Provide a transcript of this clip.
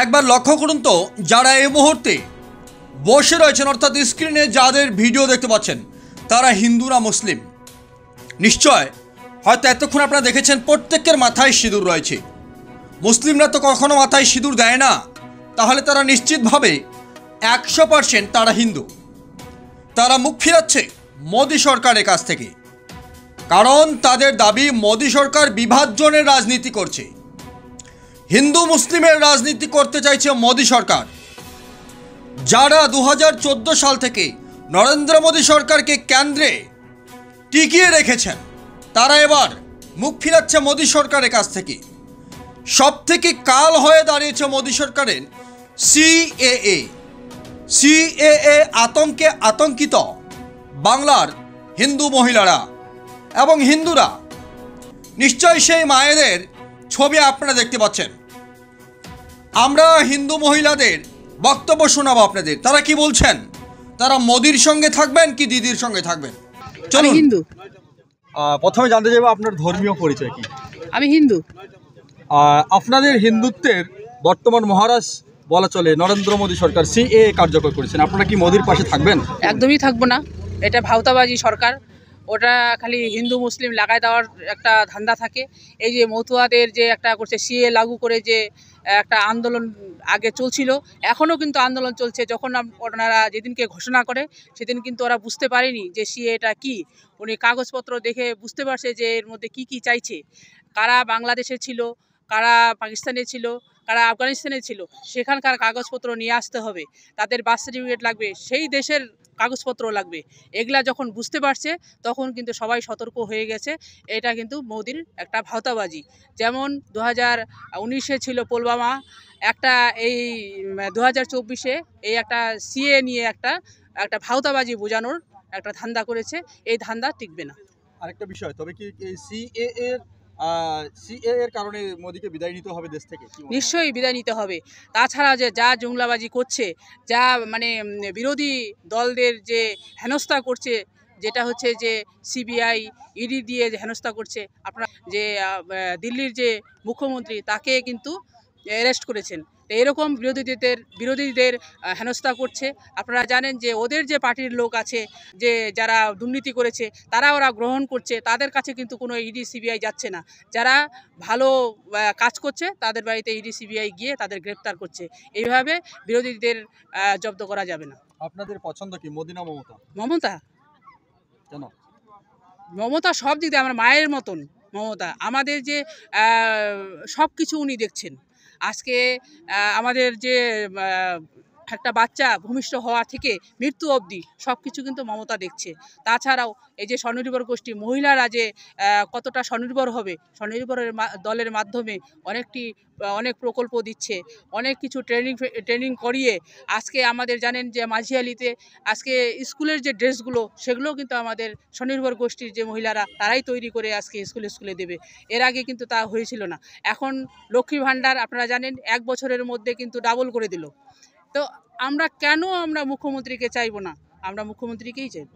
একবার লক্ষ্য করুন তো, যারা এই মুহূর্তে বসে রয়েছেন অর্থাৎ স্ক্রিনে যাদের ভিডিও দেখতে পাচ্ছেন তারা হিন্দু না মুসলিম। নিশ্চয় হয়তো এতক্ষণ আপনারা দেখেছেন প্রত্যেকের মাথায় সিঁদুর রয়েছে। মুসলিমরা তো কখনো মাথায় সিঁদুর দেয় না, তাহলে তারা নিশ্চিতভাবে 100% তারা হিন্দু। তারা মুখ ফিরাচ্ছে মোদী সরকারের কাছ থেকে, কারণ তাদের দাবি মোদী সরকার বিভাজনের রাজনীতি করছে, হিন্দু মুসলিমের রাজনীতি করতে চাইছে মোদী সরকার। যারা 2014 সাল থেকে নরেন্দ্র মোদী সরকারকে কেন্দ্রে টিকিয়ে রেখেছেন তারা এবার মুখ ফিরাচ্ছে মোদী সরকারের কাছ থেকে। সব থেকে কাল হয়ে দাঁড়িয়েছে মোদী সরকারের সিএএ আতঙ্কে আতঙ্কিত বাংলার হিন্দু মহিলারা এবং হিন্দুরা। নিশ্চয়ই সেই মায়েদের ছবি আপনারা দেখতে পাচ্ছেন। আমরা হিন্দু মহিলাদের বক্তব্য শোনাবো আপনাদের, তারা কি বলছেন। তারা মোদির সঙ্গে থাকবেন কি দিদির সঙ্গে থাকবেন। চলুন। হিন্দু। প্রথমে জানতে চাইবো আপনার ধর্মীয় পরিচয় কি। আমি হিন্দু। আপনাদের হিন্দুত্বের বর্তমান মহারাজ বলা চলে নরেন্দ্র মোদী সরকার সিএএ কার্যকর করেছেন, আপনারা কি মোদির পাশে থাকবেন? একদমই থাকবো না, এটা ভাওতাবাজি সরকার। ওটা খালি হিন্দু মুসলিম লাগাই দেওয়ার একটা ধান্দা থাকে। এই যে মতুয়াদের যে একটা করছে সিএ লাগু করে যে একটা আন্দোলন আগে চলছিল, এখনও কিন্তু আন্দোলন চলছে। যখন ওনারা যেদিনকে ঘোষণা করে সেদিন কিন্তু ওরা বুঝতে পারেনি যে সিএটা কি। উনি কাগজপত্র দেখে বুঝতে পারছে যে এর মধ্যে কি কি চাইছে, কারা বাংলাদেশে ছিল, কারা পাকিস্তানে ছিল, কারা আফগানিস্তানে ছিল, সেখানকার কাগজপত্র নিয়ে আসতে হবে, তাদের বার্থ সার্টিফিকেট লাগবে, সেই দেশের কাগজপত্র লাগবে। এগুলা যখন বুঝতে পারছে তখন কিন্তু সবাই সতর্ক হয়ে গেছে। এটা কিন্তু মোদির একটা ভাওতাবাজি। যেমন 2019-এ ছিল পুলওয়ামা, একটা এই 2024-এ এই একটা সিএ নিয়ে একটা ভাওতাবাজি বোঝানোর একটা ধান্দা করেছে। এই ধান্দা টিকবে না। আরেকটা বিষয়, তবে কি এই সিএএ এর কারণে মোদিকে বিদায় নিতে হবে দেশ থেকে? নিশ্চয়ই বিদায় নিতে হবে। তাছাড়া যে যা জুমলাবাজি করছে, যা মানে বিরোধী দলদের যে হেনস্থা করছে, যেটা হচ্ছে যে সিবিআই ইডি দিয়ে যে হেনস্থা করছে, আপনারা যে দিল্লির যে মুখ্যমন্ত্রী তাকে কিন্তু অ্যারেস্ট করেছেন। তো এরকম বিরোধীদের হেনস্থা করছে। আপনারা জানেন যে ওদের যে পার্টির লোক আছে, যে যারা দুর্নীতি করেছে তারা ওরা গ্রহণ করছে, তাদের কাছে কিন্তু কোনো ইডি সিবিআই যাচ্ছে না। যারা ভালো কাজ করছে তাদের বাড়িতে ইডি সিবিআই গিয়ে তাদের গ্রেপ্তার করছে। এইভাবে বিরোধীদের জব্দ করা যাবে না। আপনাদের পছন্দ কি, মোদি না মমতা? মমতা। কেন? মমতা সব দিক দিয়ে আমার মায়ের মতন। মমতা আমাদের যে সব কিছু উনি দেখছেন। আজকে আমাদের যে একটা বাচ্চা ভূমিষ্ঠ হওয়া থেকে মৃত্যু অবধি সব কিছু কিন্তু মমতা দেখছে। তাছাড়াও এই যে স্বনির্ভর গোষ্ঠী মহিলারা যে কতটা স্বনির্ভর হবে, স্বনির্ভরের দলের মাধ্যমে অনেক প্রকল্প দিচ্ছে, অনেক কিছু ট্রেনিং করিয়ে আজকে আমাদের জানেন যে মাঝিয়ালিতে আজকে স্কুলের যে ড্রেসগুলো সেগুলোও কিন্তু আমাদের স্বনির্ভর গোষ্ঠীর যে মহিলারা তারাই তৈরি করে আজকে স্কুলে দেবে। এর আগে কিন্তু তা হয়েছিল না। এখন লক্ষ্মী ভাণ্ডার আপনারা জানেন 1 বছরের মধ্যে কিন্তু ডাবল করে দিল। তো আমরা মুখ্যমন্ত্রীকে চাইবো না, আমরা মুখ্যমন্ত্রীকেই চাইবো।